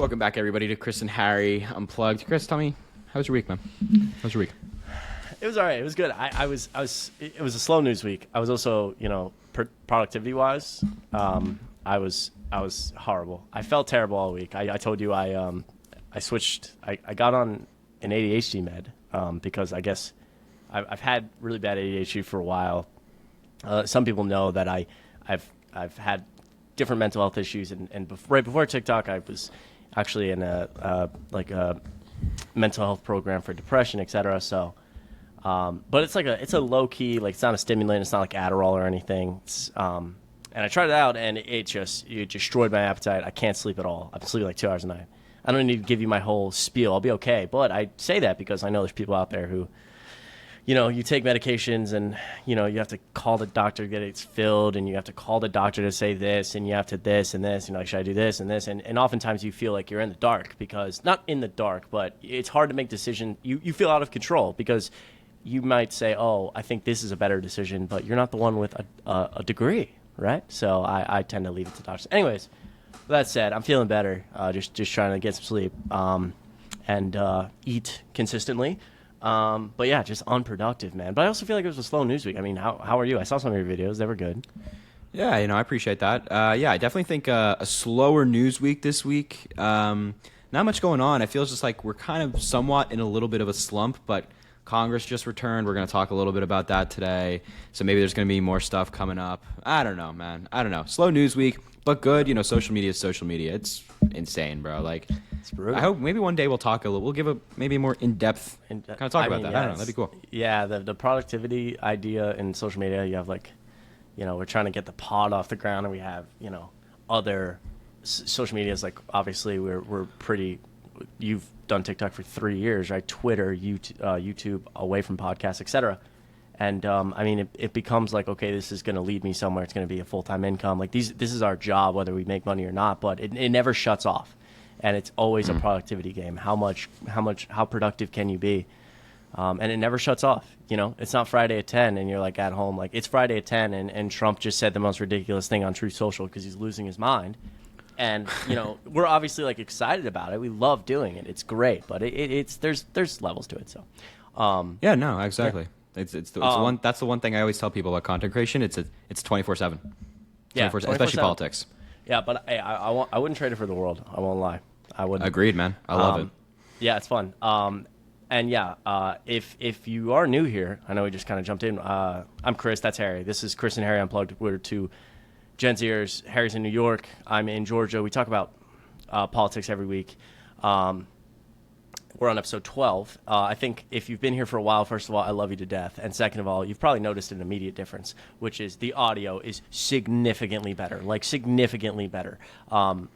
Welcome back, everybody, to Chris and Harry Unplugged. Chris, tell me, how was your week, man? How was your week? It was all right. It was good. It was a slow news week. I was also, productivity wise, I was horrible. I felt terrible all week. I told you I switched. I got on an ADHD med because I guess I've had really bad ADHD for a while. Some people know that I've had different mental health issues, and right before TikTok, I was actually in a mental health program for depression, etc. So, but it's a low key, like, it's not a stimulant, it's not like Adderall or anything. And I tried it out, and it destroyed my appetite. I can't sleep at all. I've been sleeping like 2 hours a night. I don't need to give you my whole spiel. I'll be okay. But I say that because I know there's people out there who, you take medications and, you have to call the doctor to get it filled, and you have to call the doctor to say this, and you have to this and this, should I do this and this? And oftentimes you feel like you're in the dark because, not in the dark, but it's hard to make decisions. You feel out of control because you might say, oh, I think this is a better decision, but you're not the one with a degree, right? So I tend to leave it to doctors. Anyways, with that said, I'm feeling better, just trying to get some sleep and eat consistently. But yeah, just unproductive, man. But I also feel like it was a slow news week. I mean, how are you? I saw some of your videos. They were good. Yeah, I appreciate that. Yeah, I definitely think a slower news week this week. Not much going on. I feel just like we're kind of somewhat in a little bit of a slump, but Congress just returned. We're going to talk a little bit about that today. So maybe there's going to be more stuff coming up. I don't know, man. I don't know. Slow news week, but good. Social media is social media. It's insane, bro. Like, it's brutal. I hope maybe one day we'll give a maybe more in-depth kind of talk about that. I don't know. That'd be cool. Yeah, the productivity idea in social media, you have we're trying to get the pod off the ground, and we have, other social medias. Like, obviously we're pretty, you've done TikTok for 3 years, right? Twitter, YouTube, away from podcasts, etc. And it becomes like, okay, this is going to lead me somewhere. It's going to be a full-time income. Like, this is our job, whether we make money or not. But it never shuts off, and it's always a productivity game. How productive can you be? And it never shuts off. It's not Friday at 10, and you're like at home. Like, it's Friday at 10, and Trump just said the most ridiculous thing on Truth Social because he's losing his mind. And we're obviously like excited about it. We love doing it. It's great, but there's levels to it. So, yeah, no, exactly. Yeah. It's the one. That's the one thing I always tell people about content creation. It's 24/7. Yeah, 24/7, especially politics. Yeah, but I wouldn't trade it for the world. I won't lie. I wouldn't. Agreed, man. I love it. Yeah, it's fun. And yeah, if you are new here, I know we just kind of jumped in. I'm Chris. That's Harry. This is Chris and Harry Unplugged. We're two Gen Zers. Harry's in New York. I'm in Georgia. We talk about politics every week. We're on episode 12. I think if you've been here for a while, first of all, I love you to death. And second of all, you've probably noticed an immediate difference, which is the audio is significantly better, like significantly better. I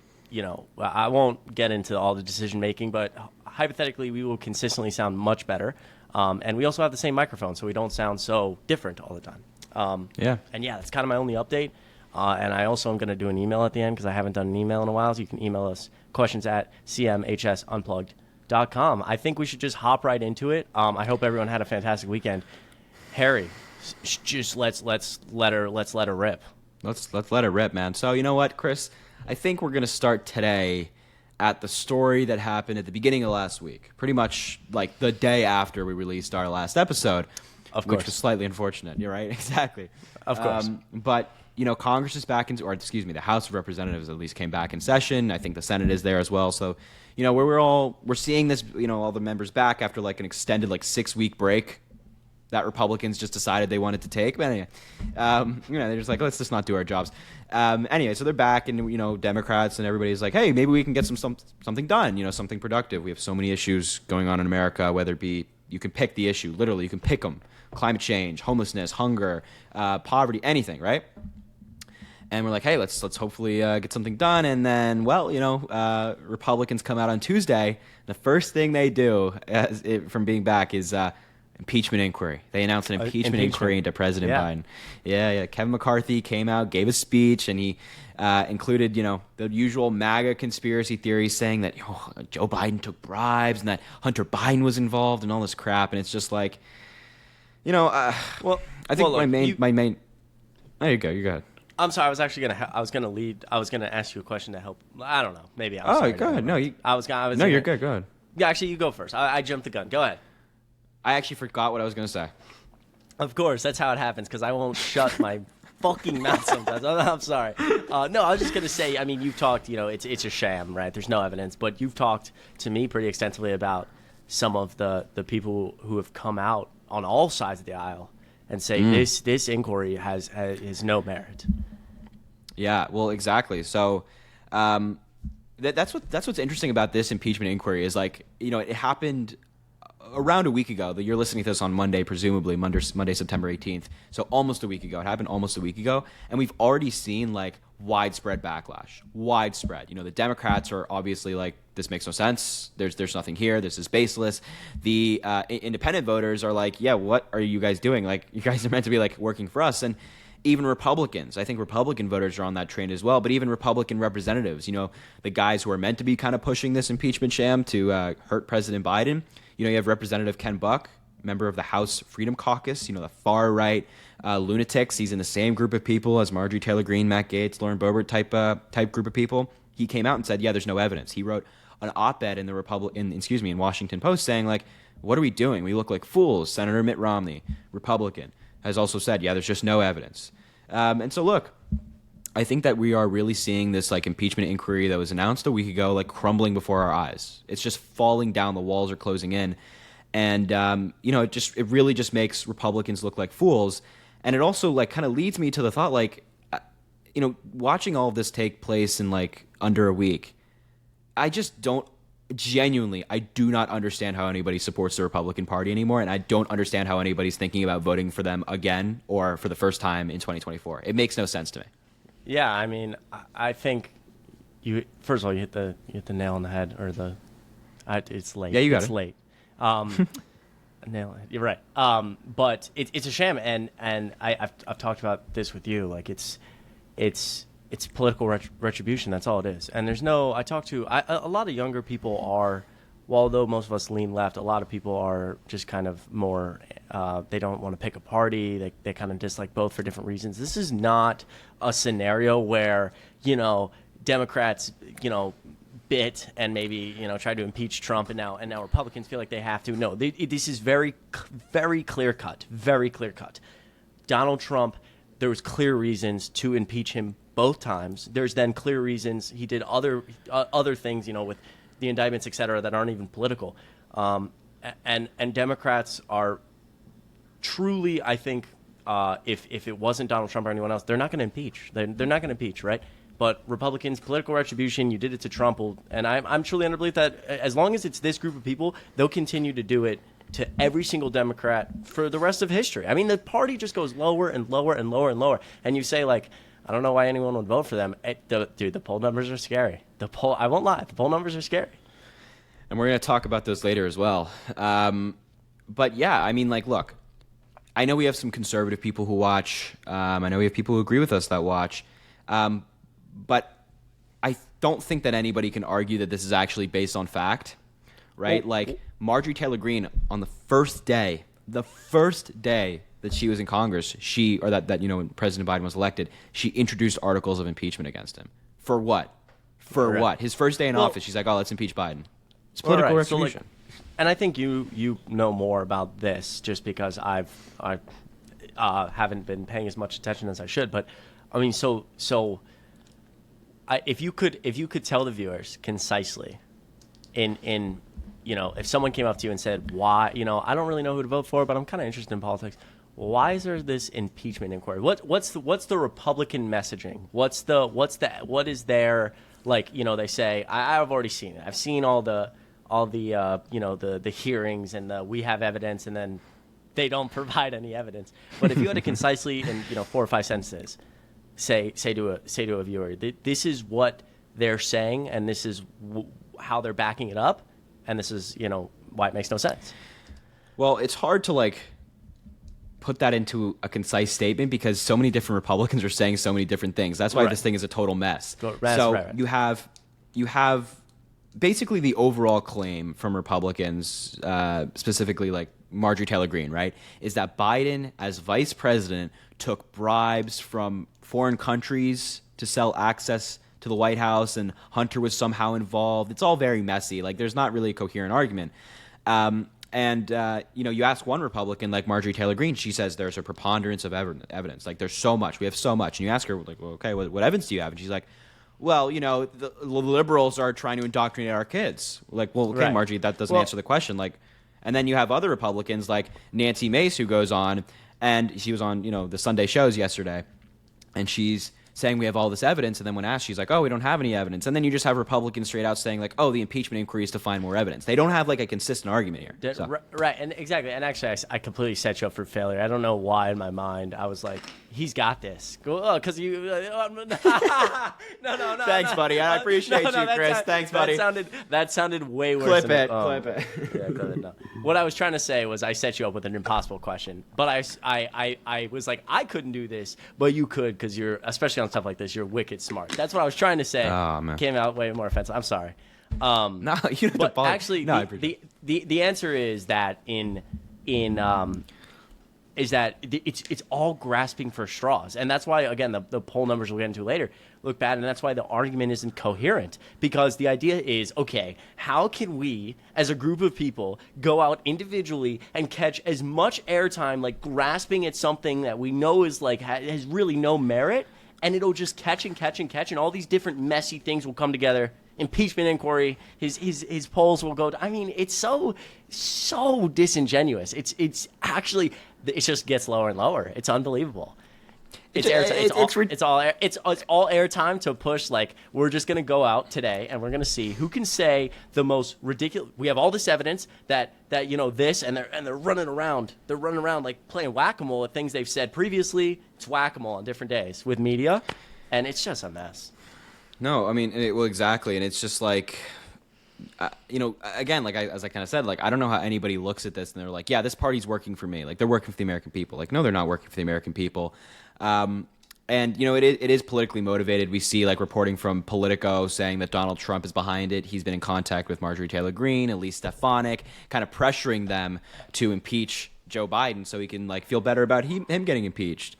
won't get into all the decision making, but hypothetically, we will consistently sound much better. And we also have the same microphone, so we don't sound so different all the time. Yeah. And yeah, that's kind of my only update. And I also am going to do an email at the end because I haven't done an email in a while. So you can email us questions at cmhsunplugged.com. I think we should just hop right into it. I hope everyone had a fantastic weekend. Harry, just let's let her rip. Let's let it rip, man. So you know what, Chris? I think we're gonna start today at the story that happened at the beginning of last week. Pretty much like the day after we released our last episode, of course, which was slightly unfortunate. You're right, exactly. Of course, but. Congress is back the House of Representatives at least came back in session. I think the Senate is there as well. So, we're seeing this, all the members back after like an extended 6-week break that Republicans just decided they wanted to take. But anyway, they're just like, let's just not do our jobs. Anyway, so they're back, and Democrats and everybody's like, hey, maybe we can get something done. Something productive. We have so many issues going on in America. Whether it be you can pick the issue, literally you can pick them: climate change, homelessness, hunger, poverty, anything, right? And we're like, hey, let's hopefully get something done. And then, Republicans come out on Tuesday. The first thing they do from being back is impeachment inquiry. They announced an impeachment inquiry into President Biden. Yeah. Kevin McCarthy came out, gave a speech, and he included, the usual MAGA conspiracy theories saying that Joe Biden took bribes and that Hunter Biden was involved and all this crap. And it's just like, I think my main. There you go. You go ahead. I'm sorry. I was actually I was gonna lead. I was gonna ask you a question to help. I don't know. Maybe I was. Oh, go ahead. No, you. I was. No, you're good. Go ahead. Yeah, actually, you go first. I jumped the gun. Go ahead. I actually forgot what I was gonna say. Of course, that's how it happens because I won't shut my fucking mouth sometimes. I'm sorry. No, I was just gonna say. I mean, you've talked. It's a sham, right? There's no evidence, but you've talked to me pretty extensively about some of the people who have come out on all sides of the aisle and say this inquiry has no merit. Yeah, well, exactly. So that's what's interesting about this impeachment inquiry is like, it happened around a week ago. You're listening to this on Monday, presumably Monday, September 18th. So almost a week ago. It happened almost a week ago, and we've already seen like widespread backlash. Widespread. The Democrats are obviously like, this makes no sense. There's nothing here. This is baseless. The independent voters are like, yeah, what are you guys doing? Like, you guys are meant to be like working for us. And even Republicans, I think Republican voters are on that train as well, but even Republican representatives, the guys who are meant to be kind of pushing this impeachment sham to hurt President Biden. You have Representative Ken Buck, member of the House Freedom Caucus, the far right lunatics. He's in the same group of people as Marjorie Taylor Greene, Matt Gaetz, Lauren Boebert type group of people. He came out and said, yeah, there's no evidence. He wrote an op-ed in the in Washington Post saying, like, what are we doing? We look like fools. Senator Mitt Romney, Republican, has also said, yeah, there's just no evidence. And so, look, I think that we are really seeing this like impeachment inquiry that was announced a week ago, like crumbling before our eyes. It's just falling down. The walls are closing in. And, it really just makes Republicans look like fools. And it also like kind of leads me to the thought, like, watching all of this take place in like under a week, I just don't genuinely, I do not understand how anybody supports the Republican Party anymore, and I don't understand how anybody's thinking about voting for them again or for the first time in 2024. It makes no sense to me. Yeah, I mean, I think first of all, you hit the nail on the head, or it's late. Yeah, you got it's it. Late. Nail it. You're right. But it's a sham, and I've talked about this with you. Like it's political retribution. That's all it is. And there's no. I talk to a lot of younger people are. Well, although most of us lean left, a lot of people are just kind of more. They don't want to pick a party. They kind of dislike both for different reasons. This is not a scenario where Democrats bit and maybe try to impeach Trump and now Republicans feel like they have to. No, this is very clear cut. Very clear cut. Donald Trump. There was clear reasons to impeach him both times. There's then clear reasons he did other things, with the indictments, et cetera, that aren't even political. And Democrats are truly, I think, if it wasn't Donald Trump or anyone else, they're not going to impeach. They're not going to impeach, right? But Republicans, political retribution, you did it to Trump, and I'm truly under belief that as long as it's this group of people, they'll continue to do it to every single Democrat for the rest of history. I mean, the party just goes lower and lower and lower and lower. And you say, like, I don't know why anyone would vote for them. Dude, the poll numbers are scary. I won't lie, the poll numbers are scary. And we're going to talk about those later as well. But yeah, I mean, like, look, I know we have some conservative people who watch. I know we have people who agree with us that watch. But I don't think that anybody can argue that this is actually based on fact, right? Like, Marjorie Taylor Greene, on the first day that she was in Congress, when President Biden was elected, she introduced articles of impeachment against him. For what? For what? His first day in office, she's like, oh, let's impeach Biden. It's political retribution. And I think you know more about this just because I haven't been paying as much attention as I should. But I mean, if you could tell the viewers concisely, if someone came up to you and said, why, I don't really know who to vote for, but I'm kind of interested in politics. Why is there this impeachment inquiry? What's the Republican messaging? What is their, like, they say, I've already seen it. I've seen all the hearings and we have evidence, and then they don't provide any evidence. But if you had to concisely in 4 or 5 sentences say to a viewer, this is what they're saying, and this is how they're backing it up, and this is why it makes no sense. Well, it's hard to like put that into a concise statement because so many different Republicans are saying so many different things. That's why this thing is a total mess. Right. You have basically the overall claim from Republicans, specifically like Marjorie Taylor Greene, right, is that Biden as vice president took bribes from foreign countries to sell access to the White House, and Hunter was somehow involved. It's all very messy. Like, there's not really a coherent argument. You ask one Republican like Marjorie Taylor Greene, she says there's a preponderance of evidence. Like, there's so much. We have so much. And you ask her, like, well, okay, what evidence do you have? And she's like, well, the liberals are trying to indoctrinate our kids. Like, well, okay, Right. Marjorie, that doesn't answer the question. Like, and then you have other Republicans like Nancy Mace, who goes on, and she was on, the Sunday shows yesterday, and she's saying we have all this evidence, and then when asked, she's like, oh, we don't have any evidence. And then you just have Republicans straight out saying, like, oh, the impeachment inquiry is to find more evidence. They don't have, like, a consistent argument here. So. Right, and exactly. And actually, I completely set you up for failure. I don't know why in my mind I was like, he's got this. Go, because you. No. Thanks, buddy. I appreciate you, Chris. Thanks, buddy. That sounded way worse. Clip it. Yeah, clip it. No. What I was trying to say was I set you up with an impossible question, but I was like, I couldn't do this, but you could, because you're, especially on stuff like this, you're wicked smart. That's what I was trying to say. Oh, man. Came out way more offensive. I'm sorry. No, you don't. But actually, the answer is that it's all grasping for straws, and that's why, again, the poll numbers we'll get into later look bad, and that's why the argument isn't coherent, because the idea is, okay, how can we as a group of people go out individually and catch as much airtime, like grasping at something that we know is like has really no merit, and it'll just catch and all these different messy things will come together. Impeachment inquiry, his polls will go. I mean, it's so disingenuous. It's actually, it just gets lower and lower. It's unbelievable. It's all airtime to push. Like, we're just gonna go out today and we're gonna see who can say the most ridiculous. We have all this evidence that this, and they're running around. They're running around like playing whack-a-mole at things they've said previously. It's whack-a-mole on different days with media, and it's just a mess. No, I mean, well, exactly, and it's just like, again, like as I kind of said, like, I don't know how anybody looks at this and they're like, yeah, this party's working for me, like they're working for the American people. Like, no, they're not working for the American people. And it is politically motivated. We see like reporting from Politico saying that Donald Trump is behind it. He's been in contact with Marjorie Taylor Greene, Elise Stefanik, kind of pressuring them to impeach Joe Biden so he can like feel better about him getting impeached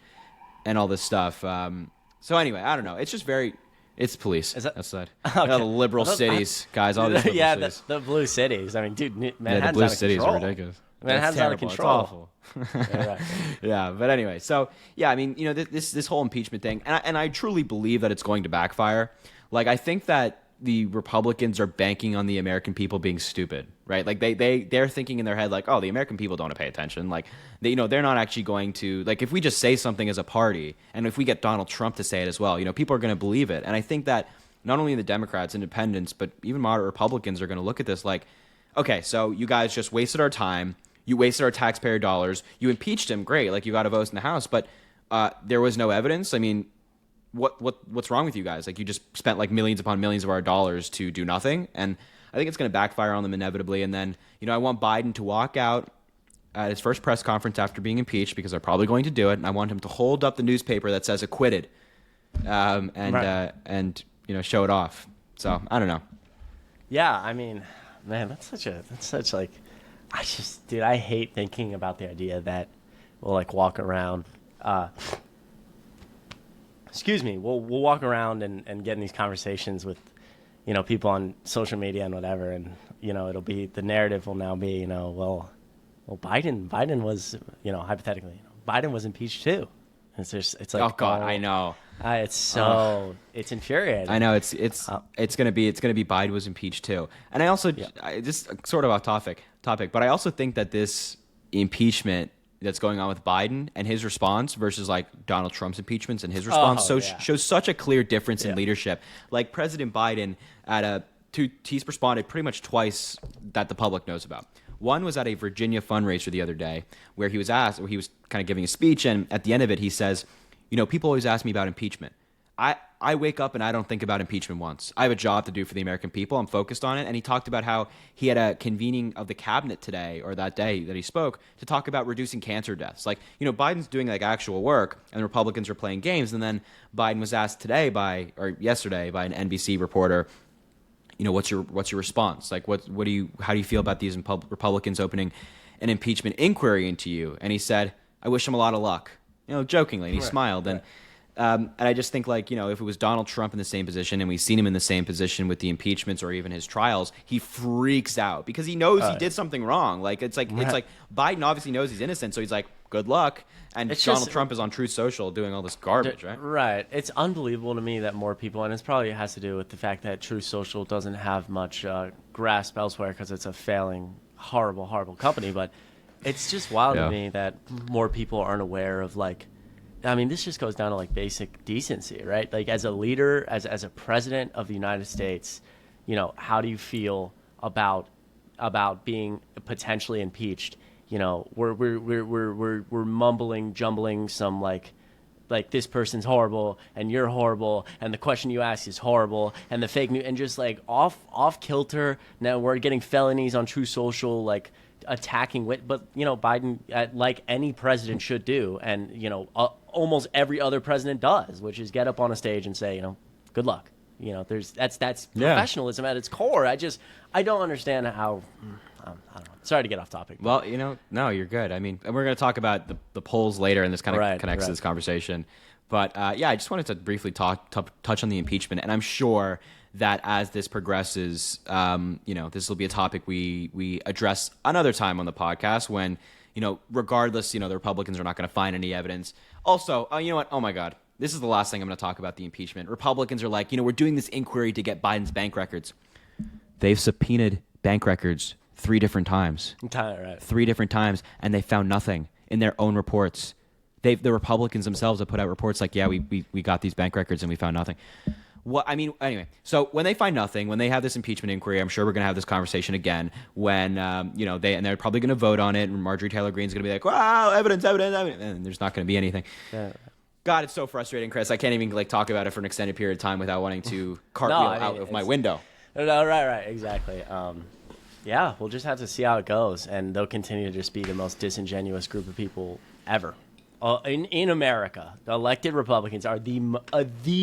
and all this stuff. So anyway, I don't know. It's just very. It's police outside. Okay. The liberal cities, guys. All these liberal cities. The blue cities. I mean, dude, Manhattan's the blue out of cities control. are ridiculous. Manhattan's out of control. It's awful. Yeah, right. Yeah, but anyway, so yeah, I mean, this whole impeachment thing, and I truly believe that it's going to backfire. Like, I think that the Republicans are banking on the American people being stupid, right? Like they're thinking in their head like, oh, the American people don't pay attention. Like they're not actually going to, like, if we just say something as a party, and if we get Donald Trump to say it as well, people are going to believe it. And I think that not only the Democrats, independents, but even moderate Republicans are going to look at this like, okay, so you guys just wasted our time. You wasted our taxpayer dollars. You impeached him. Great. Like, you got a vote in the House, but there was no evidence. I mean, what's wrong with you guys? Like, you just spent like millions upon millions of our dollars to do nothing. And I think it's going to backfire on them inevitably. And then, I want Biden to walk out at his first press conference after being impeached, because they're probably going to do it. And I want him to hold up the newspaper that says acquitted, and show it off. So I don't know. Yeah, I mean, man, I hate thinking about the idea that we'll like walk around. We'll walk around and get in these conversations with, people on social media and whatever, and it'll be, the narrative will now be, well, Biden was, hypothetically, Biden was impeached too. It's like, oh God, I know. It's infuriating. I know it's gonna be Biden was impeached too. And I also just sort of off topic, but I also think that this impeachment that's going on with Biden and his response versus like Donald Trump's impeachments and his response shows such a clear difference in leadership. Like, President Biden he's responded pretty much twice that the public knows about. One was at a Virginia fundraiser the other day where he was kind of giving a speech, and at the end of it he says, people always ask me about impeachment. I wake up and I don't think about impeachment once. I have a job to do for the American people. I'm focused on it. And he talked about how he had a convening of the cabinet today, or that day that he spoke, to talk about reducing cancer deaths. Like, Biden's doing like actual work, and the Republicans are playing games. And then Biden was asked yesterday by an NBC reporter, what's your response? Like, how do you feel about these Republicans opening an impeachment inquiry into you. And he said, I wish him a lot of luck, jokingly. And he smiled. And I just think, like, if it was Donald Trump in the same position, and we've seen him in the same position with the impeachments or even his trials, he freaks out because he knows he did something wrong. Like, it's like Biden obviously knows he's innocent, so he's like, good luck. And Donald Trump is on Truth Social doing all this garbage, right? Right. It's unbelievable to me that more people, and it probably has to do with the fact that Truth Social doesn't have much grasp elsewhere because it's a failing, horrible, horrible company. But it's just wild to me that more people aren't aware of, like, I mean, this just goes down to, like, basic decency, right? Like, as a leader, as a president of the United States, how do you feel about being potentially impeached? We're mumbling, jumbling some like this person's horrible and you're horrible and the question you ask is horrible and the fake news and just like off kilter. Now we're getting felonies on True Social, like attacking but Biden, like any president should do, and almost every other president does, which is get up on a stage and say, good luck. That's professionalism at its core. I don't understand how. I don't know. Sorry to get off topic. Well, no, you're good. I mean, and we're going to talk about the polls later, and this kind of connects to this conversation. But I just wanted to briefly touch on the impeachment, and I'm sure that as this progresses, this will be a topic we address another time on the podcast when, regardless, the Republicans are not going to find any evidence. Also, you know what? Oh my God. This is the last thing I'm going to talk about the impeachment. Republicans are like, we're doing this inquiry to get Biden's bank records. They've subpoenaed bank records 3 different times. Right. 3 different times, and they found nothing in their own reports. The Republicans themselves have put out reports like, yeah, we got these bank records and we found nothing. Anyway, so when they find nothing, when they have this impeachment inquiry, I'm sure we're going to have this conversation again when, they're probably going to vote on it, and Marjorie Taylor Greene's going to be like, wow, evidence, and there's not going to be anything. Yeah. God, it's so frustrating, Chris. I can't even talk about it for an extended period of time without wanting to cartwheel out of my window. No, right, exactly. Yeah, we'll just have to see how it goes, and they'll continue to just be the most disingenuous group of people ever. In America, the elected Republicans are the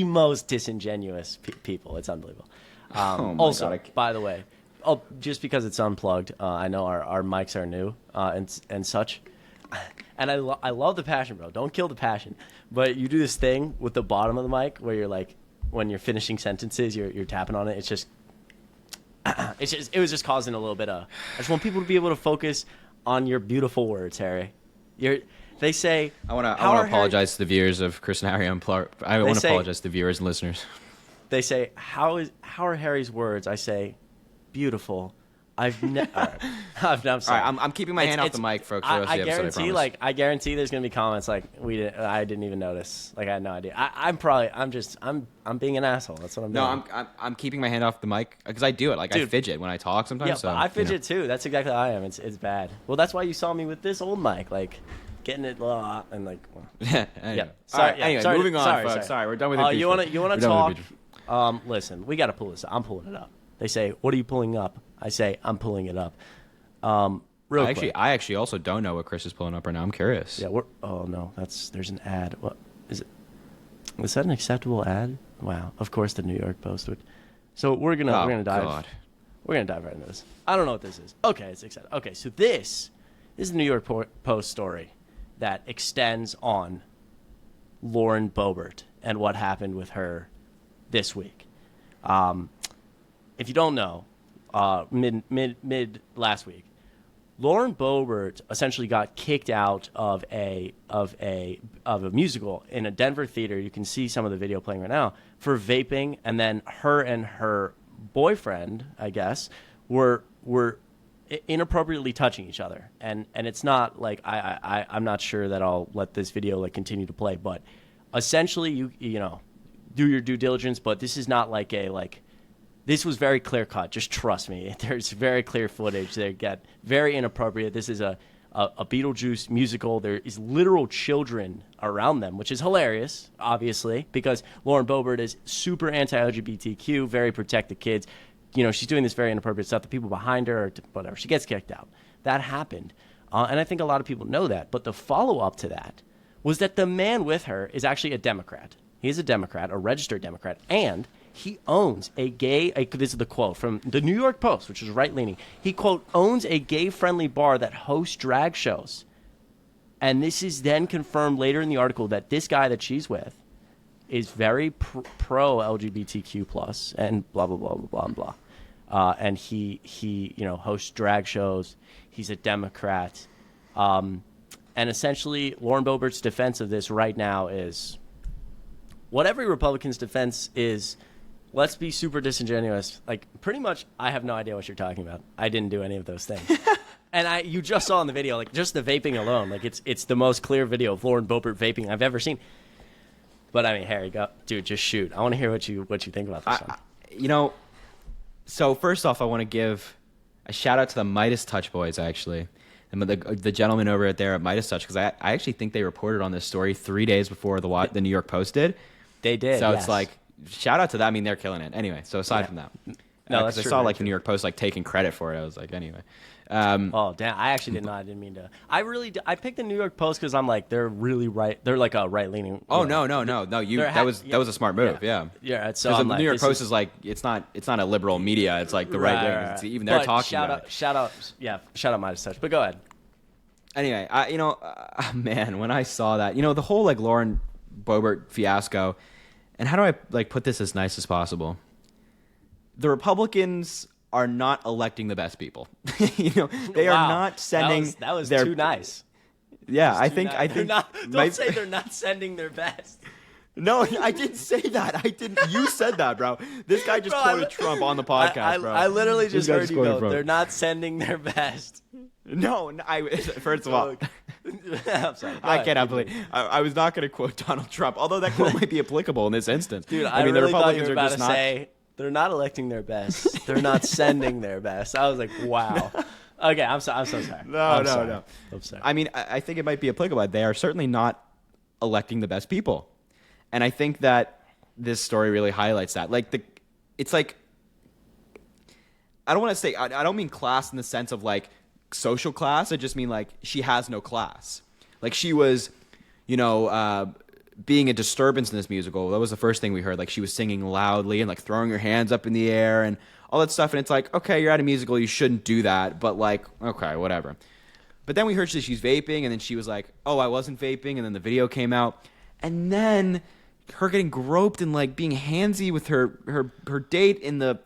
most disingenuous people. It's unbelievable. Also, by the way, just because it's unplugged, I know our mics are new and such. And I love the passion, bro. Don't kill the passion. But you do this thing with the bottom of the mic where you're like, when you're finishing sentences, you're tapping on it. It was just causing a little bit of. I just want people to be able to focus on your beautiful words, Harry. They say. I want to apologize to the viewers of Chris and Harry Unplugged. I want to apologize to the viewers and listeners. They say, how are Harry's words? I say, beautiful. I'm sorry. All right, I'm keeping my hand off the mic, folks. I guarantee there's gonna be comments like I didn't even notice. Like I had no idea. I'm being an asshole. That's what I'm doing. No, I'm keeping my hand off the mic because I do it. Like, dude, I fidget when I talk sometimes. Yeah, but I fidget too. That's exactly how I am. It's bad. Well, that's why you saw me with this old mic, like getting it and like. Well. Anyway. Yeah. Sorry. Right, anyway, moving on, folks. Sorry, we're done with it. You wanna talk? Listen, we gotta pull this up. I'm pulling it up. They say, "What are you pulling up?" I say, "I'm pulling it up." Quick. I actually also don't know what Chris is pulling up right now. I'm curious. Yeah. Oh no, there's an ad. What is it? Was that an acceptable ad? Wow. Of course, the New York Post would. So we're gonna dive. God. We're gonna dive right into this. I don't know what this is. Okay, it's accepted. Okay, so this is the New York Post story that extends on Lauren Boebert and what happened with her this week. If you don't know, mid last week, Lauren Boebert essentially got kicked out of a musical in a Denver theater. You can see some of the video playing right now for vaping, and then her and her boyfriend, I guess, were inappropriately touching each other. And it's not like I'm not sure that I'll let this video like continue to play, but essentially you do your due diligence. But this is not like this was very clear cut. Just trust me. There's very clear footage. They get very inappropriate. This is a Beetlejuice musical. There is literal children around them, which is hilarious, obviously, because Lauren Boebert is super anti-LGBTQ, very protect the kids. She's doing this very inappropriate stuff. The people behind her, or whatever, she gets kicked out. That happened. And I think a lot of people know that. But the follow-up to that was that the man with her is actually a Democrat. He is a Democrat, a registered Democrat, and He owns this is the quote from the New York Post, which is right-leaning. He, quote, owns a gay-friendly bar that hosts drag shows. And this is then confirmed later in the article that this guy that she's with is very pro-LGBTQ plus and blah, blah, blah, blah, blah, blah. And he hosts drag shows. He's a Democrat. And essentially, Lauren Boebert's defense of this right now is what every Republican's defense is. Let's be super disingenuous. Like, pretty much, I have no idea what you're talking about. I didn't do any of those things. And you just saw in the video, like, just the vaping alone. Like, it's the most clear video of Lauren Boebert vaping I've ever seen. But, I mean, Harry, go. Dude, just shoot. I want to hear what you think about this one. So first off, I want to give a shout-out to the Midas Touch boys, actually. And the gentleman over there at Midas Touch, because I actually think they reported on this story 3 days before the New York Post did. They did, So yes. It's like, shout out to that. I mean, they're killing it. Anyway, so aside from that. No, that's I true, saw very like the true. New York Post like taking credit for it. I was like, anyway. Oh, damn. I actually didn't know. I didn't mean to. I picked the New York Post because I'm like, they're really right. They're like a right-leaning. Oh, no. That was a smart move. Yeah. Yeah. So Because I'm the like, New York this Post is like, it's not a liberal media. It's like the right wing. Right. Even they're But talking about it. Shout out Midas Touch. But go ahead. Anyway, man, when I saw that, the whole like Lauren Boebert fiasco, and how do I like put this as nice as possible? The Republicans are not electing the best people. They are not sending. That was their, too nice. Yeah, I think. Don't say they're not sending their best. No, I didn't say that. I didn't. You said that, bro. This guy just quoted Trump on the podcast, bro. I literally just heard you go. Trump. They're not sending their best. No, first of all, I'm sorry. I cannot believe I was not going to quote Donald Trump, although that quote might be applicable in this instance. Dude, I mean, really the Republicans thought you were are about just to not. say they're not electing their best. They're not sending their best. I was like, wow. Okay, I'm so sorry. No. I'm sorry. I mean, I think it might be applicable. They are certainly not electing the best people, and I think that this story really highlights that. It's like, I don't want to say, I don't mean class in the sense of like social class. I just mean like she has no class. Like she was, being a disturbance in this musical. That was the first thing we heard. Like she was singing loudly and like throwing her hands up in the air and all that stuff. And it's like, okay, you're at a musical, you shouldn't do that. But like, okay, whatever. But then we heard she's vaping, and then she was like, oh, I wasn't vaping. And then the video came out. And then her getting groped and like being handsy with her date in the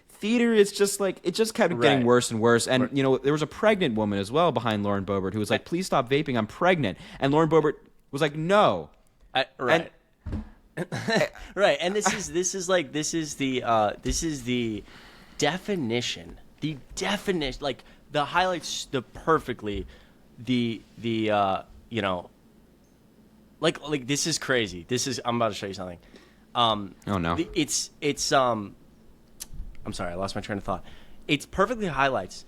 theater. It's just like, it just kept getting worse and worse. And, there was a pregnant woman as well behind Lauren Boebert who was like, please stop vaping, I'm pregnant. And Lauren Boebert was like, no. Right. Right. And this is the definition. The definition, like the highlights perfectly like this is crazy. I'm about to show you something. Oh no. I'm sorry, I lost my train of thought. It's perfectly highlights.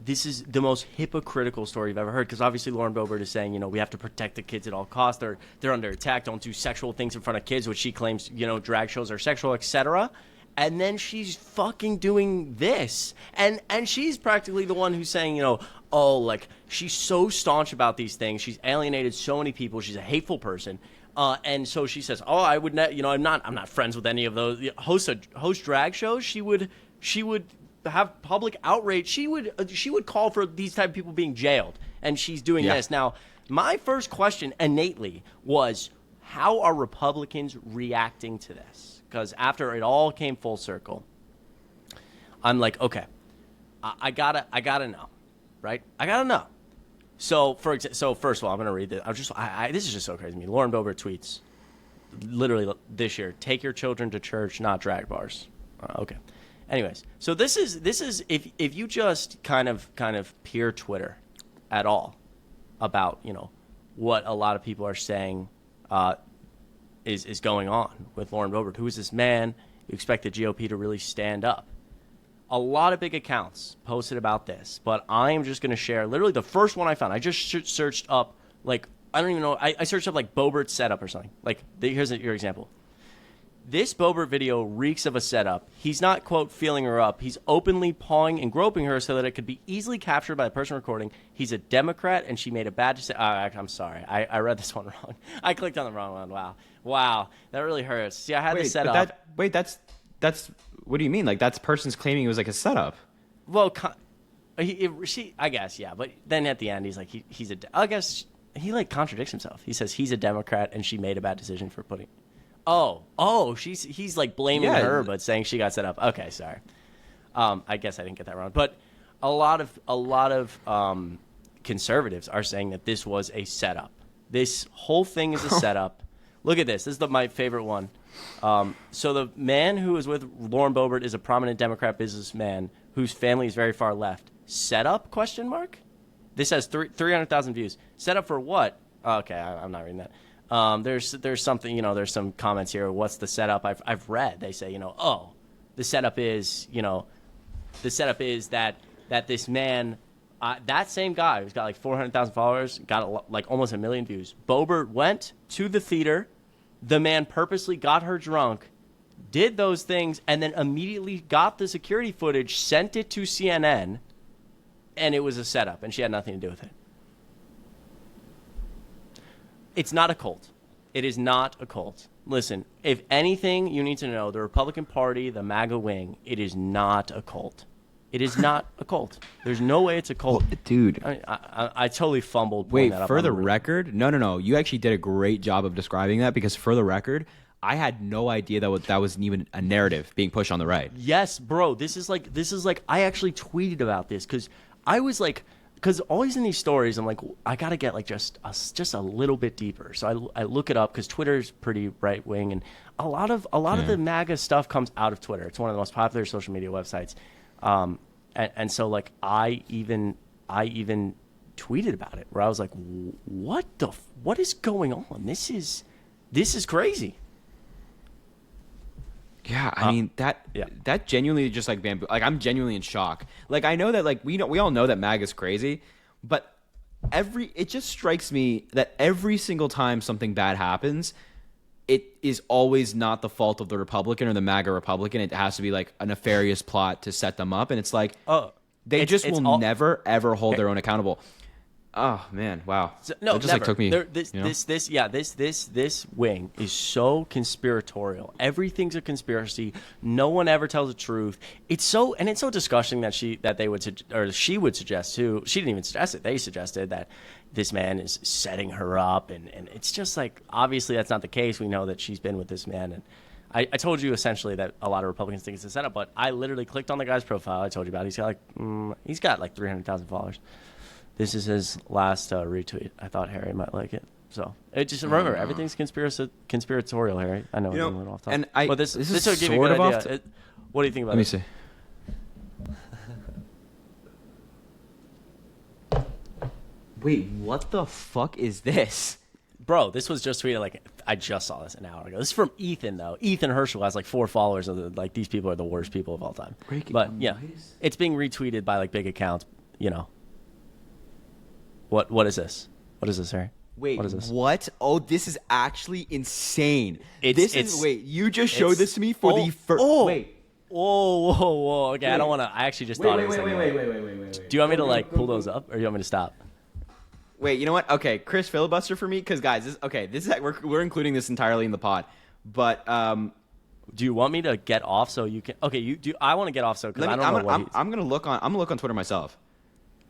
This is the most hypocritical story you've ever heard, because obviously Lauren Boebert is saying, we have to protect the kids at all costs. They're under attack. Don't do sexual things in front of kids, which she claims, drag shows are sexual, etc. And then she's fucking doing this. And she's practically the one who's saying, she's so staunch about these things. She's alienated so many people. She's a hateful person. And so she says, oh, I would I'm not friends with any of those. Host drag shows, she would have public outrage. She would call for these type of people being jailed. And she's doing this. Now, my first question innately was, how are Republicans reacting to this? Because after it all came full circle, I'm like, okay, I gotta know, right? I gotta know. So first of all, I'm gonna read this. This is just so crazy to me. Lauren Boebert tweets, literally this year: "Take your children to church, not drag bars." Okay. Anyways, so this is if you just kind of peer Twitter at all about what a lot of people are saying is going on with Lauren Boebert. Who is this man? You expect the GOP to really stand up. A lot of big accounts posted about this, but I am just going to share literally the first one I found. I just searched up, like, I don't even know. I searched up, like, Boebert setup or something. Like, here's your example. This Boebert video reeks of a setup. He's not, quote, feeling her up. He's openly pawing and groping her so that it could be easily captured by the person recording. He's a Democrat, and she made a bad decision. I'm sorry. I read this one wrong. I clicked on the wrong one. Wow. That really hurts. See, I had this set up. that's what do you mean? Like that person's claiming it was like a setup. Well, I guess, yeah. But then at the end, he's like, I guess he like contradicts himself. He says he's a Democrat and she made a bad decision for putting. He's like blaming her, but saying she got set up. Okay, sorry. I guess I didn't get that wrong. But a lot of conservatives are saying that this was a setup. This whole thing is a setup. Look at this. This is my favorite one. So the man who is with Lauren Boebert is a prominent Democrat businessman whose family is very far left. Set up? Question mark. This has 300,000 views. Set up for what? Okay, I'm not reading that. There's something, there's some comments here. What's the setup? I've read. They say, the setup is, that this man, that same guy who's got like 400,000 followers, got like almost 1 million views. Boebert went to the theater. The man purposely got her drunk, did those things, and then immediately got the security footage, sent it to CNN, and it was a setup, and she had nothing to do with it. It's not a cult. It is not a cult. Listen, if anything you need to know, the Republican Party, the MAGA wing, it is not a cult. It is not a cult. There's no way it's a cult. Well, dude. I totally fumbled. Wait, for the record? No. You actually did a great job of describing that because for the record, I had no idea that wasn't even a narrative being pushed on the right. Yes, bro. This is like I actually tweeted about this because I was like, because always in these stories, I'm like, I got to get like just a little bit deeper. So I look it up because Twitter's pretty right wing, and a lot of the MAGA stuff comes out of Twitter. It's one of the most popular social media websites. And so like I even tweeted about it where I was like, what is going on? This is crazy. Yeah, I mean that genuinely just like bamboo. Like I'm genuinely in shock. Like I know that like we all know that MAGA is crazy, but it just strikes me that every single time something bad happens, it is always not the fault of the Republican or the MAGA Republican. It has to be like a nefarious plot to set them up, and it's like they just will never ever hold their own accountable. Oh man, wow! So, no, it just never. like took me. This wing is so conspiratorial. Everything's a conspiracy. No one ever tells the truth. It's so disgusting that she would suggest too. She didn't even suggest it. They suggested that this man is setting her up, and it's just like obviously that's not the case. We know that she's been with this man, and I told you essentially that a lot of Republicans think it's a setup. But I literally clicked on the guy's profile. I told you about it. He's got like 300,000 followers. This is his last retweet. I thought Harry might like it. So remember, everything's conspiratorial, Harry. I know we're a little off topic. And but this will give you a sort good of idea. What do you think about it? Let me see. Wait, what the fuck is this? Bro, this was just tweeted like I just saw this an hour ago. This is from Ethan though. Ethan Herschel has like 4 followers. Like these people are the worst people of all time. But yeah, it's being retweeted by like big accounts. What is this? What is this, Harry? Wait, what is this? What? Oh, this is actually insane. Wait, you just showed this to me for the first. Wait. Whoa. Okay, wait. I don't want to. I actually just thought it was. Wait. Do you want me to like pull those up, or do you want me to stop? Wait, you know what? Okay, Chris, filibuster for me, because guys, this is we're including this entirely in the pod, but do you want me to get off so you can? Okay, you do. I want to get off so because I don't know what I'm gonna look on Twitter myself.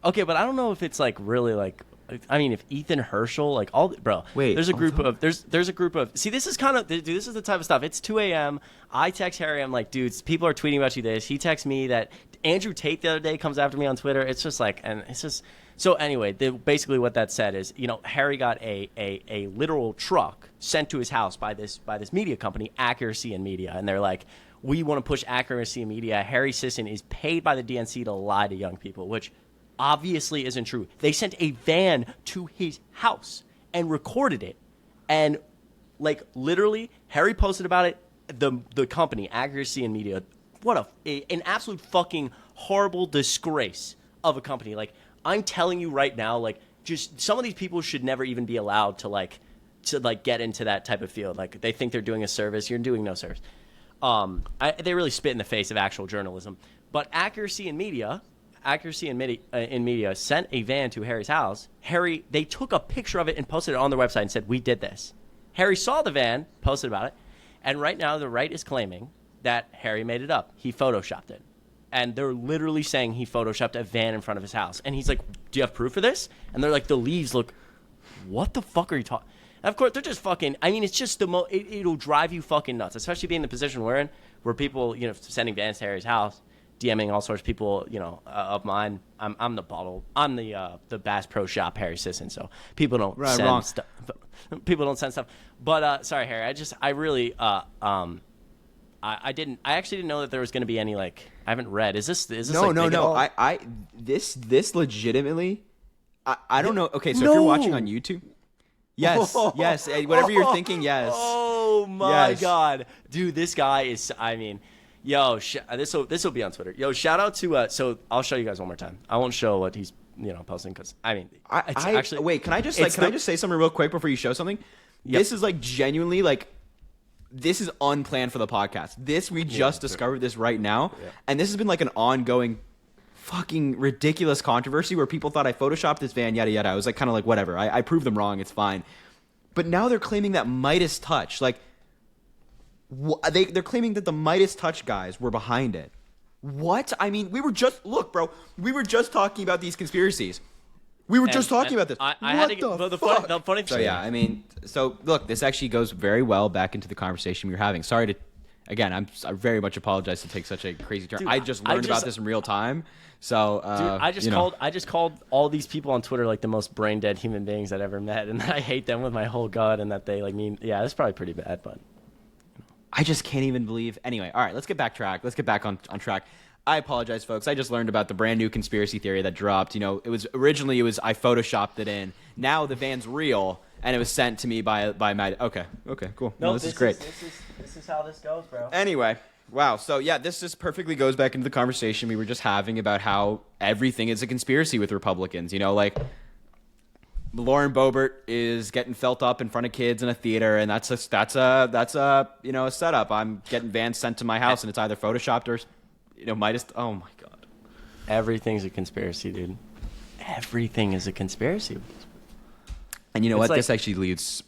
Okay, but I don't know if it's like really like. I mean, if Ethan Herschel, like all, bro. Wait, there's a group of. See, this is kind of, dude. This is the type of stuff. It's 2 a.m. I text Harry. I'm like, dudes, people are tweeting about you this. He texts me that Andrew Tate the other day comes after me on Twitter. It's just like, and it's just. So anyway, basically what that said is, Harry got a literal truck sent to his house by this media company, Accuracy in Media, and they're like, we want to push Accuracy in Media. Harry Sisson is paid by the DNC to lie to young people, which obviously isn't true. They sent a van to his house and recorded it, and like literally, Harry posted about it. The company, Accuracy in Media, what an absolute fucking horrible disgrace of a company. Like, I'm telling you right now, like, just some of these people should never even be allowed to get into that type of field. Like, they think they're doing a service. You're doing no service. They really spit in the face of actual journalism. But Accuracy in Media sent a van to Harry's house. They took a picture of it and posted it on their website and said, we did this. Harry saw the van, posted about it, and right now the right is claiming that Harry made it up. He photoshopped it. And they're literally saying he photoshopped a van in front of his house. And he's like, do you have proof of this? And they're like, the leaves look, what the fuck are you talking? And of course, they're just fucking, I mean, it's just it'll drive you fucking nuts, especially being in the position we're in, where people, sending vans to Harry's house, DMing all sorts of people, of mine. I'm the Bass Pro Shop Harry Sisson, so people don't send stuff. People don't send stuff. But sorry, Harry, I actually didn't know that there was going to be any, like, I haven't read. Is this no, like, no, big no. at all? This legitimately, I don't know. Okay, so if you're watching on YouTube, yes, yes, whatever you're thinking, yes. Oh my Yes. God, dude, this guy is. I mean, yo, this will be on Twitter. Yo, shout out to. So I'll show you guys one more time. I won't show what he's posting because I mean, actually wait. Can I just say something real quick before you show something? Yep. This is like genuinely like. This is unplanned for the podcast. We just discovered this right now. Yeah. And this has been like an ongoing fucking ridiculous controversy where people thought I photoshopped this van, yada, yada. I was like kind of like, whatever. I proved them wrong. It's fine. But now they're claiming that Midas Touch, like, they're claiming that the Midas Touch guys were behind it. What? I mean, we were just talking about these conspiracies. We were just talking about this. The funny thing. So yeah, I mean, so look, this actually goes very well back into the conversation we were having. Sorry to, again, I very much apologize to take such a crazy turn. Dude, I just learned about this in real time. So, dude, I just called all these people on Twitter like the most brain dead human beings I'd ever met, and I hate them with my whole gut, and that they like mean. Yeah, that's probably pretty bad, but I just can't even believe. Anyway, all right, let's get back on track. I apologize, folks. I just learned about the brand new conspiracy theory that dropped. It was originally I photoshopped it in. Now the van's real, and it was sent to me by my. Okay, cool. No, this is great. This is how this goes, bro. Anyway, wow. So yeah, this just perfectly goes back into the conversation we were just having about how everything is a conspiracy with Republicans. Like Lauren Boebert is getting felt up in front of kids in a theater, and that's a setup. I'm getting vans sent to my house, and it's either photoshopped or. Midas. Oh my God. Everything's a conspiracy, dude. Everything is a conspiracy. And you know what? This actually leads.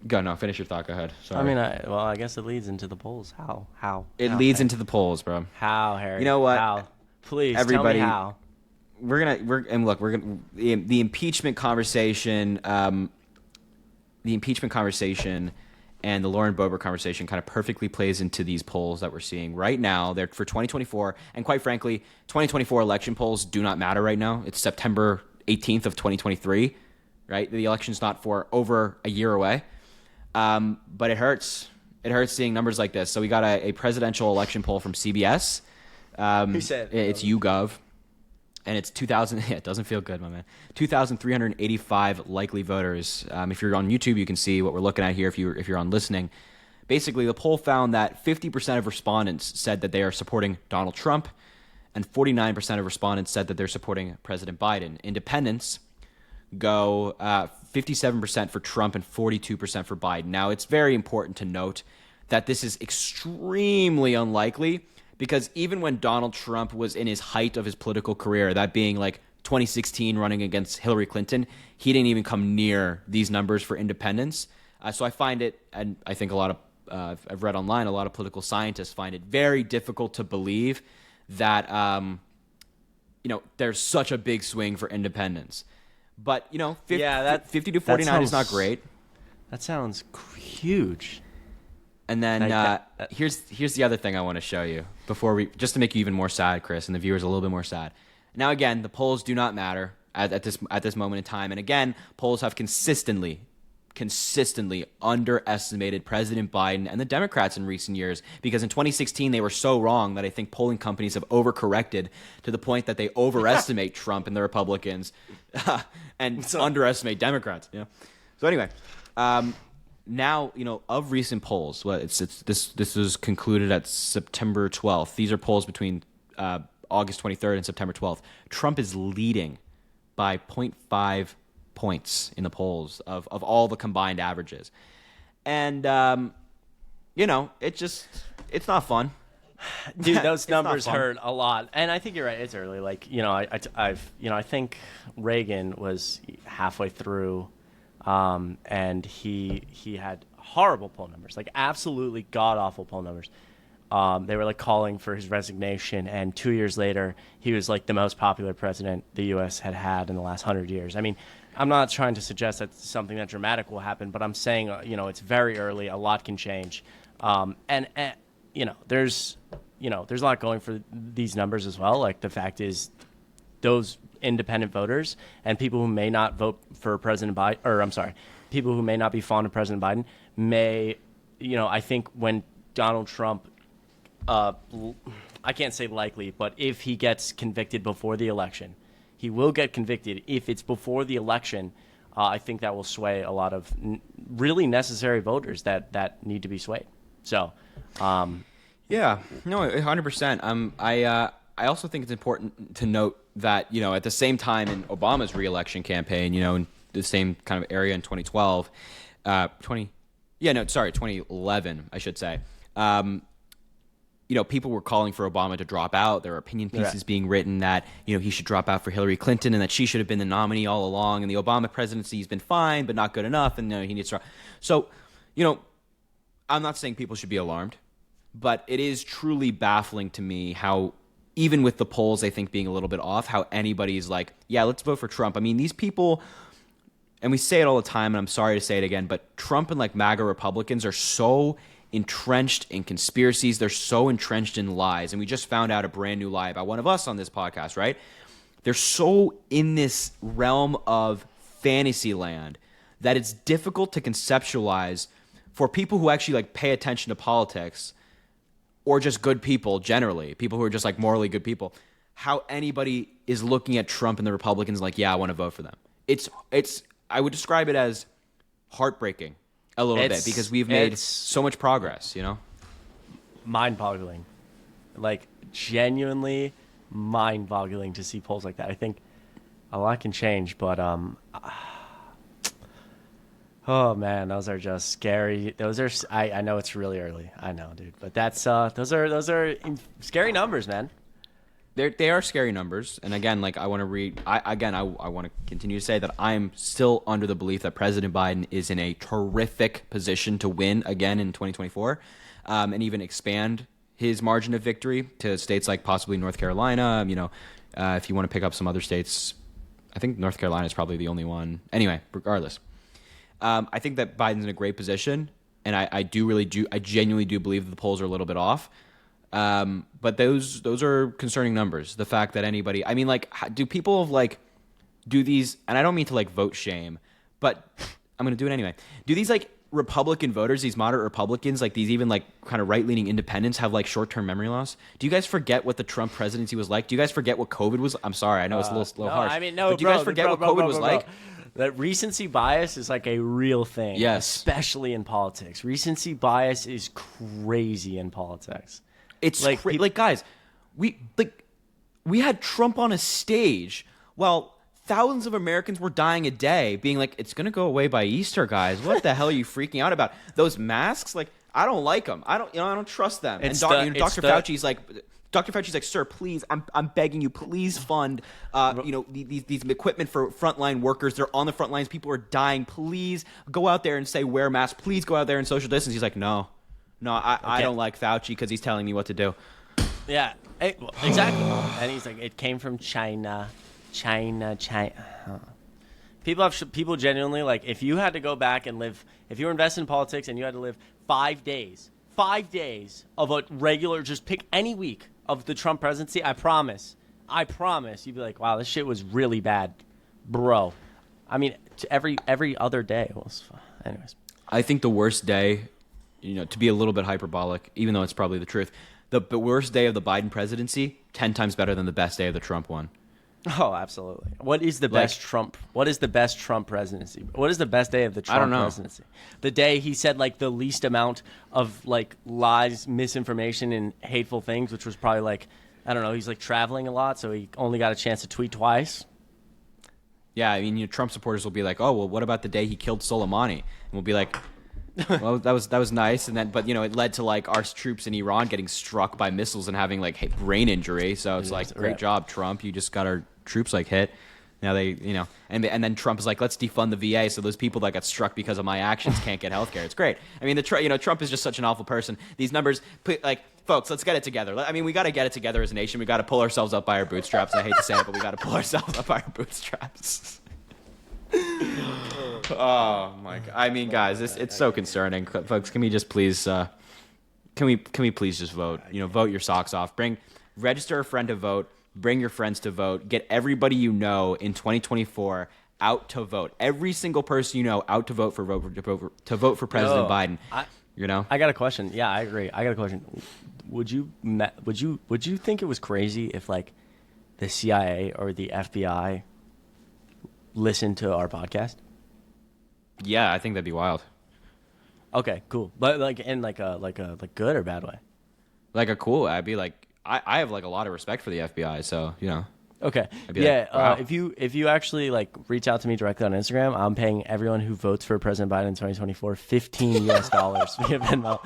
Finish your thought. Go ahead. Sorry. I mean, I guess it leads into the polls. How? It leads into the polls, bro. How, Harry? You know what? How? Please, everybody, tell me how. We're gonna the impeachment conversation. The impeachment conversation. And the Lauren Boebert conversation kind of perfectly plays into these polls that we're seeing right now. They're for 2024. And quite frankly, 2024 election polls do not matter right now. It's September 18th of 2023, right? The election's not for over a year away. But it hurts. It hurts seeing numbers like this. So we got a presidential election poll from CBS. Who said? It's YouGov. And it's 2,000. Yeah, it doesn't feel good, my man. 2,385 likely voters. If you're on YouTube, you can see what we're looking at here. If you're on listening, basically the poll found that 50% of respondents said that they are supporting Donald Trump, and 49% of respondents said that they're supporting President Biden. Independents go 57% for Trump and 42% for Biden. Now, it's very important to note that this is extremely unlikely. Because even when Donald Trump was in his height of his political career, that being like 2016 running against Hillary Clinton, he didn't even come near these numbers for independents. So I find it, and I think a lot of, I've read online, a lot of political scientists find it very difficult to believe that, there's such a big swing for independents. But, 50 to 49 is not great. That sounds huge. And then here's the other thing I want to show you just to make you even more sad, Chris, and the viewers a little bit more sad. Now, again, the polls do not matter at this moment in time. And again, polls have consistently underestimated President Biden and the Democrats in recent years, because in 2016 they were so wrong that I think polling companies have overcorrected to the point that they overestimate Trump and the Republicans and underestimate Democrats. So anyway. Now, of recent polls, this was concluded at September 12th. These are polls between August 23rd and September 12th. Trump is leading by 0.5 points in the polls of all the combined averages. And, it's not fun. Dude, those numbers hurt a lot. And I think you're right. It's early. Like, I think Reagan was halfway through. And he had horrible poll numbers, like absolutely god awful poll numbers. They were like calling for his resignation, and 2 years later, he was like the most popular president the U.S. had in the last 100 years. I mean, I'm not trying to suggest that something that dramatic will happen, but I'm saying, it's very early. A lot can change, and there's a lot going for these numbers as well. Like the fact is, those independent voters and people who may not vote for President Biden, or I'm sorry, people who may not be fond of President Biden may, I think when Donald Trump, I can't say likely, but if he gets convicted before the election, he will get convicted. If it's before the election, I think that will sway a lot of really necessary voters that need to be swayed. So, yeah, no, 100%. I also think it's important to note that, at the same time in Obama's reelection campaign, in the same kind of area in 2011, I should say. People were calling for Obama to drop out. There were opinion pieces being written that, he should drop out for Hillary Clinton and that she should have been the nominee all along. And the Obama presidency has been fine, but not good enough. And he needs to. So, I'm not saying people should be alarmed, but it is truly baffling to me how, even with the polls, I think being a little bit off, how anybody's like, yeah, let's vote for Trump. I mean, these people, and we say it all the time, and I'm sorry to say it again, but Trump and like MAGA Republicans are so entrenched in conspiracies. They're so entrenched in lies. And we just found out a brand new lie about one of us on this podcast, right? They're so in this realm of fantasy land that it's difficult to conceptualize for people who actually like pay attention to politics, or just good people generally, people who are just like morally good people, how anybody is looking at Trump and the Republicans like, yeah, I want to vote for them. It's I would describe it as heartbreaking a little bit, because we've made so much progress, Mind-boggling. Like, genuinely mind-boggling to see polls like that. I think a lot can change, but oh man, those are just scary. Those are I know it's really early. I know, dude, but that's those are scary numbers, man. They are scary numbers, and again, like I want to continue to say that I'm still under the belief that President Biden is in a terrific position to win again in 2024, and even expand his margin of victory to states like possibly North Carolina. If you want to pick up some other states, I think North Carolina is probably the only one. Anyway, regardless. I think that Biden's in a great position, and I genuinely do believe that the polls are a little bit off. But those are concerning numbers. The fact that anybody, I mean, like, do people do these, and I don't mean to like vote shame, but I'm going to do it anyway. Do these like Republican voters, these moderate Republicans, like these even like kind of right-leaning independents have like short-term memory loss? Do you guys forget what the Trump presidency was like? Do you guys forget what COVID was? I'm sorry, I know it's a little harsh. I mean, no, but do you guys forget what COVID was like? That recency bias is like a real thing, yes, especially in politics. Recency bias is crazy in politics. It's like guys, we had Trump on a stage while thousands of Americans were dying a day, being like, "It's gonna go away by Easter, guys. What the hell are you freaking out about? Those masks? Like, I don't like them. I don't trust them." And Dr. Fauci's like. Dr. Fauci's like, "Sir, please, I'm begging you, please fund, these equipment for frontline workers. They're on the front lines. People are dying. Please go out there and say wear masks. Please go out there and social distance." He's like, "No, I don't like Fauci because he's telling me what to do." Yeah, exactly. And he's like, "It came from China. People genuinely, like, if you had to go back and live, if you were invested in politics and you had to live 5 days of a regular, just pick any week of the Trump presidency, I promise, you'd be like, wow, this shit was really bad, bro. I mean, every other day was fun. Anyways. I think the worst day, to be a little bit hyperbolic, even though it's probably the truth, the worst day of the Biden presidency, 10 times better than the best day of the Trump one. Oh, absolutely. What is the best Trump? What is the best Trump presidency? What is the best day of the Trump presidency? The day he said like the least amount of like lies, misinformation, and hateful things, which was probably like, I don't know, he's like traveling a lot, so he only got a chance to tweet twice. Yeah, I mean, Trump supporters will be like, "Oh, well, what about the day he killed Soleimani?" And we'll be like, "Well, that was nice." And then, but it led to like our troops in Iran getting struck by missiles and having like brain injury. So it's like, great job, Trump. You just got our troops like hit. Now and then Trump is like, let's defund the VA so those people that got struck because of my actions can't get health care. It's great. I mean, Trump is just such an awful person. These numbers, folks, let's get it together. I mean, we got to get it together as a nation. We got to pull ourselves up by our bootstraps. And I hate to say it, but we got to pull ourselves up by our bootstraps. Oh my God! I mean, guys, it's so concerning. Folks, can we just please, can we please just vote? Vote your socks off. Register a friend to vote. Bring your friends to vote. Get everybody you know in 2024 out to vote. Every single person you know out to vote for President Biden. I got a question. Yeah, I agree. I got a question. Would you think it was crazy if the CIA or the FBI listened to our podcast? Yeah, I think that'd be wild. Okay, cool. But in a good or bad way? I'd be like, I have a lot of respect for the FBI, so Okay. Yeah. Wow. If you actually reach out to me directly on Instagram, I'm paying everyone who votes for President Biden in 2024 $15 via Venmo.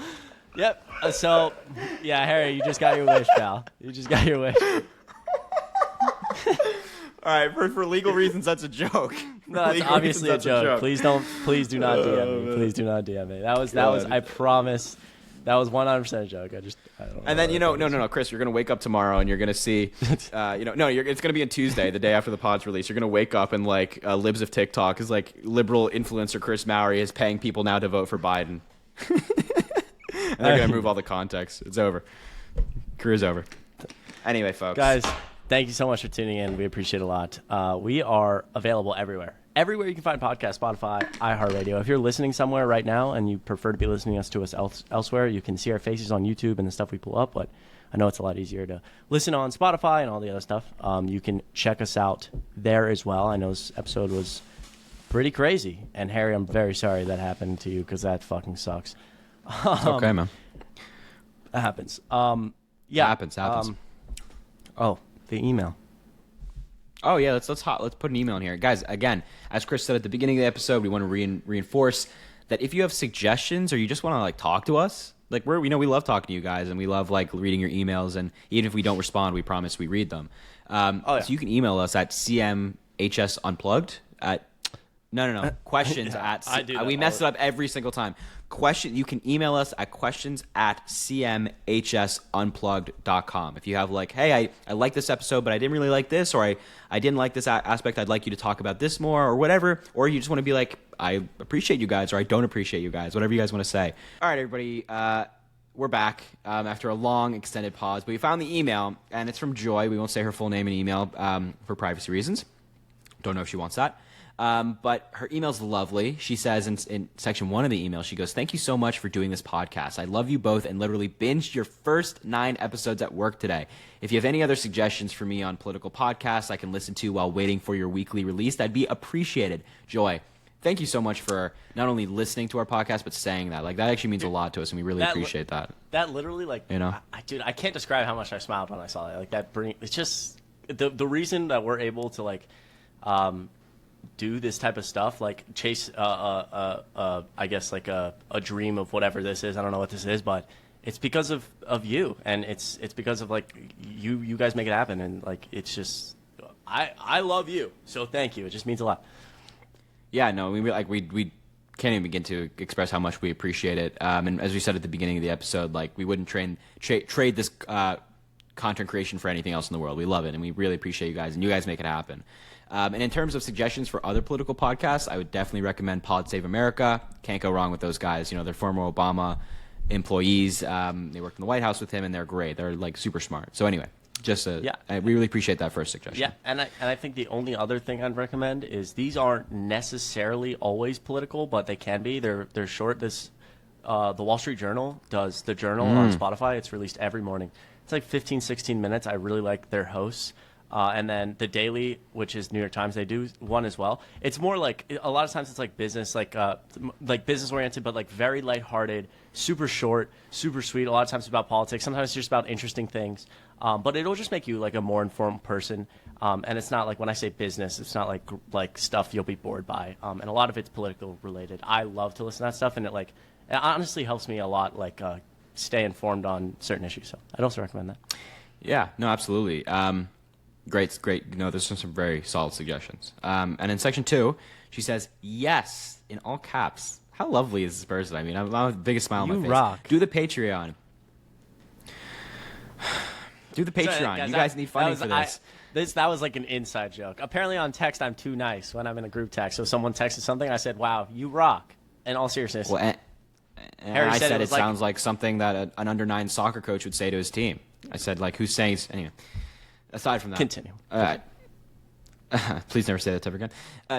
Yep. So, yeah, Harry, you just got your wish, pal. You just got your wish. All right, for legal reasons, that's a joke. No, that's obviously a joke. Please do not DM me. Please do not DM me. That was. I promise. That was 100% a joke. I don't know. And then no, Chris, you're gonna wake up tomorrow and you're gonna see, it's gonna be on Tuesday, the day after the pod's release. You're gonna wake up and Libs of TikTok is liberal influencer Chris Mowry is paying people now to vote for Biden, and they're gonna remove all the context. It's over. Career's over. Anyway, folks, guys, thank you so much for tuning in. We appreciate it a lot. We are available everywhere. Everywhere you can find podcasts, Spotify, iHeartRadio. If you're listening somewhere right now and you prefer to be listening to us elsewhere, you can see our faces on YouTube and the stuff we pull up, but I know it's a lot easier to listen on Spotify and all the other stuff. You can check us out there as well. I know this episode was pretty crazy. And Harry, I'm very sorry that happened to you because that fucking sucks. It's okay, man. That happens. Yeah. Happens. The email. Oh yeah, let's put an email in here, guys. Again, as Chris said at the beginning of the episode, we want to reinforce that if you have suggestions or you just want to talk to us, we love talking to you guys and we love reading your emails, and even if we don't respond, we promise we read them. So you can email us at cmhsunplugged at questions at we mess it up every single time. You can email us at questions@cmhsunplugged.com. If you have hey, I like this episode, but I didn't really like this, or I didn't like this aspect, I'd like you to talk about this more, or whatever, or you just want to be I appreciate you guys, or I don't appreciate you guys, whatever you guys want to say. All right, everybody, we're back after a long extended pause, but we found the email, and it's from Joy. We won't say her full name in email for privacy reasons. Don't know if she wants that. But her email's lovely. She says in section 1 of the email, she goes, "Thank you so much for doing this podcast. I love you both and literally binged your first 9 episodes at work today. If you have any other suggestions for me on political podcasts I can listen to while waiting for your weekly release, that'd be appreciated." Joy, thank you so much for not only listening to our podcast, but saying that. That actually means a lot to us, and we really appreciate that. That literally, dude, I can't describe how much I smiled when I saw that. It's just the reason that we're able to do this type of stuff, chase I guess a dream of whatever this is. I don't know what this is, but it's because of you, and it's because of you guys make it happen, and it's just I love you, so thank you. It just means a lot. Yeah, no, we can't even begin to express how much we appreciate it. And as we said at the beginning of the episode, we wouldn't trade this content creation for anything else in the world. We love it, and we really appreciate you guys, and you guys make it happen. And in terms of suggestions for other political podcasts, I would definitely recommend Pod Save America. Can't go wrong with those guys. They're former Obama employees. They worked in the White House with him, and they're great. They're super smart. So anyway, we really appreciate that first suggestion. Yeah, and I think the only other thing I'd recommend is these aren't necessarily always political, but they can be. They're short. The Wall Street Journal does the Journal on Spotify. It's released every morning. It's 15, 16 minutes. I really like their hosts. And then the Daily, which is New York Times, they do one as well. It's more a lot of times it's business, business oriented, but very lighthearted, super short, super sweet. A lot of times it's about politics. Sometimes it's just about interesting things. But it'll just make you a more informed person. And it's not when I say business, it's not like stuff you'll be bored by. And a lot of it's political related. I love to listen to that stuff, and it honestly helps me a lot, stay informed on certain issues. So I'd also recommend that. Yeah, no, absolutely. Great. No, there's some very solid suggestions. And in section 2, she says, yes, in all caps. How lovely is this person? I mean, I'm the biggest smile on my face. You rock. Do the Patreon. Do the Patreon. You guys need funding for this. That was like an inside joke. Apparently on text, I'm too nice when I'm in a group text. So if someone texted something, I said, wow, you rock. In all seriousness. Well, and Harry I said it it sounds like something that an under-9 soccer coach would say to his team. I said, like, who's saying... Anyway, aside from that... Continue. All right. Please never say that ever again.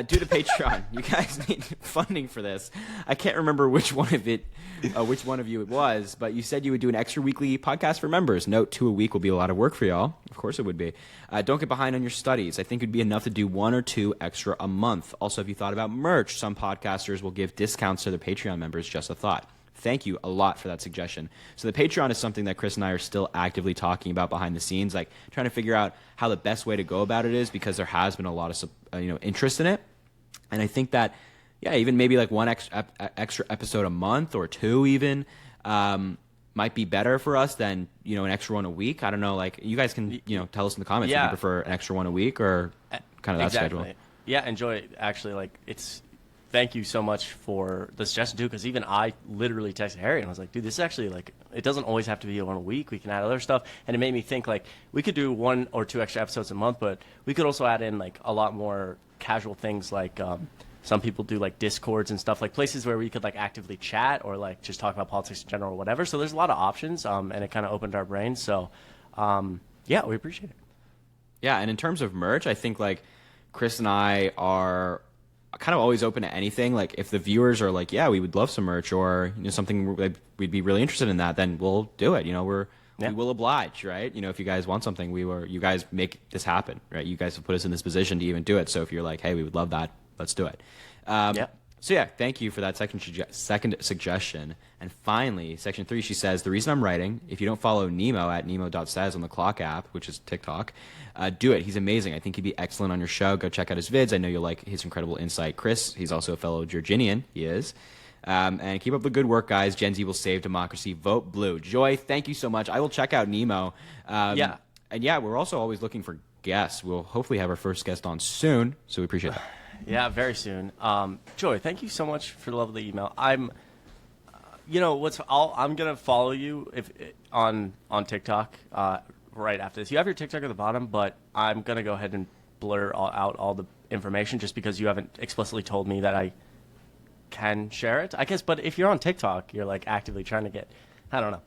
Do the Patreon. You guys need funding for this. I can't remember which one of you it was, but you said you would do an extra weekly podcast for members. Note 2 a week will be a lot of work for y'all. Of course it would be. Don't get behind on your studies. I think it would be enough to do 1 or 2 extra a month. Also, if you thought about merch, some podcasters will give discounts to their Patreon members. Just a thought. Thank you a lot for that suggestion. So the Patreon is something that Chris and I are still actively talking about behind the scenes, like trying to figure out how the best way to go about it is, because there has been a lot of interest in it. And I think that, yeah, even maybe like 1 extra episode a month or 2 even might be better for us than, an extra one a week. I don't know. Like, you guys can, tell us in the comments if you prefer an extra one a week or kind of that schedule. Yeah, enjoy it. Actually, like, thank you so much for the suggestion, too, because even I literally texted Harry and I was like, dude, this is actually, like, it doesn't always have to be 1 a week. We can add other stuff. And it made me think, like, we could do 1 or 2 extra episodes a month, but we could also add in, like, a lot more casual things, like some people do, like, Discords and stuff, like places where we could, like, actively chat or, like, just talk about politics in general or whatever. So there's a lot of options, and it kind of opened our brains. So, yeah, we appreciate it. Yeah, and in terms of merch, I think, like, Chris and I are kind of always open to anything. Like, if the viewers are like, yeah, we would love some merch, or something we'd be really interested in that, then we'll do it. We will oblige, right? If you guys want something, you guys make this happen, right? You guys have put us in this position to even do it. So if you're like, hey, we would love that, let's do it. So yeah, thank you for that second suggestion. And finally, section 3, she says, the reason I'm writing, if you don't follow Nemo at nemo.says on the Clock app, which is TikTok, do it. He's amazing. I think he'd be excellent on your show. Go check out his vids. I know you'll like his incredible insight. Chris, he's also a fellow Georginian. He is. And keep up the good work, guys. Gen Z will save democracy. Vote blue. Joy, thank you so much. I will check out Nemo. And yeah, we're also always looking for guests. We'll hopefully have our first guest on soon, so we appreciate that. Yeah, very soon. Joy, thank you so much for the lovely email. I'm gonna follow you on TikTok right after this. You have your TikTok at the bottom, but I'm gonna go ahead and blur out all the information just because you haven't explicitly told me that I can share it, I guess. But if you're on TikTok, you're like actively trying to get, I don't know.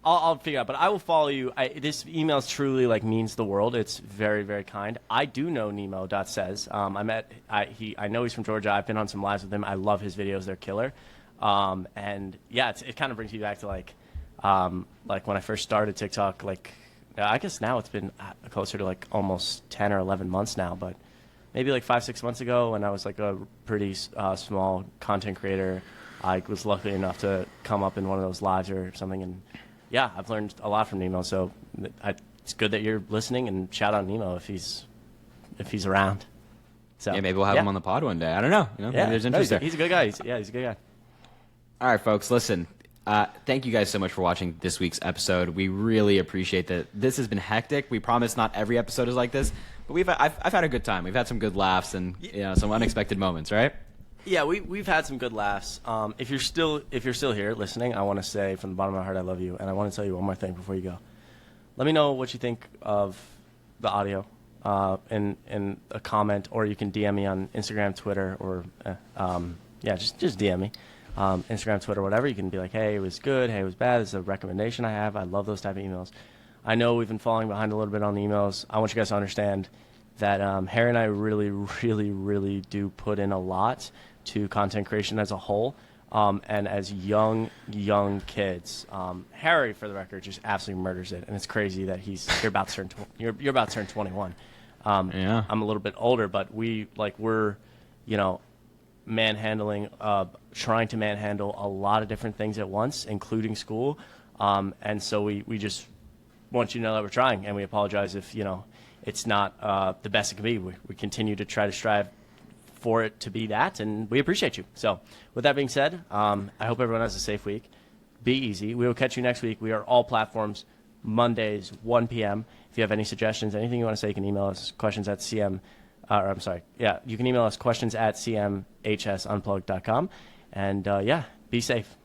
I'll figure out, but I will follow you. This email truly like means the world. It's very, very kind. I do know Nemo.says. I know he's from Georgia. I've been on some lives with him. I love his videos. They're killer. And yeah, it kind of brings me back to like when I first started TikTok, like I guess now it's been closer to like almost 10 or 11 months now, but maybe like 5-6 months ago when I was like a pretty small content creator, I was lucky enough to come up in one of those lives or something. And yeah, I've learned a lot from Nemo. So it's good that you're listening, and shout out Nemo if he's around. So yeah, maybe we'll have him on the pod one day. I don't know. Maybe there's interest there. He's a good guy. He's a good guy. All right, folks, listen. Thank you guys so much for watching this week's episode. We really appreciate that. This has been hectic. We promise not every episode is like this, but I've had a good time. We've had some good laughs and some unexpected moments, right? Yeah, we've had some good laughs. If you're still here listening, I want to say from the bottom of my heart I love you, and I want to tell you one more thing before you go. Let me know what you think of the audio in a comment, or you can DM me on Instagram, Twitter, or just DM me. Instagram, Twitter, whatever. You can be like, hey, it was good, hey, it was bad, this is a recommendation I have. I love those type of emails. I know we've been falling behind a little bit on the emails. I want you guys to understand that Harry and I really, really, really do put in a lot to content creation as a whole. And as young kids, Harry, for the record, just absolutely murders it. And it's crazy that you're about to turn 21. Yeah. I'm a little bit older, but we're manhandling, trying to manhandle a lot of different things at once, including school. And so we just want you to know that we're trying, and we apologize if, it's not the best it can be. We continue to try to strive for it to be that, and we appreciate you. So with that being said, I hope everyone has a safe week. Be easy. We will catch you next week. We are all platforms. Mondays, 1 p.m. If you have any suggestions, anything you want to say, you can email us questions at cm. You can email us questions at cmhsunplugged.com. And be safe.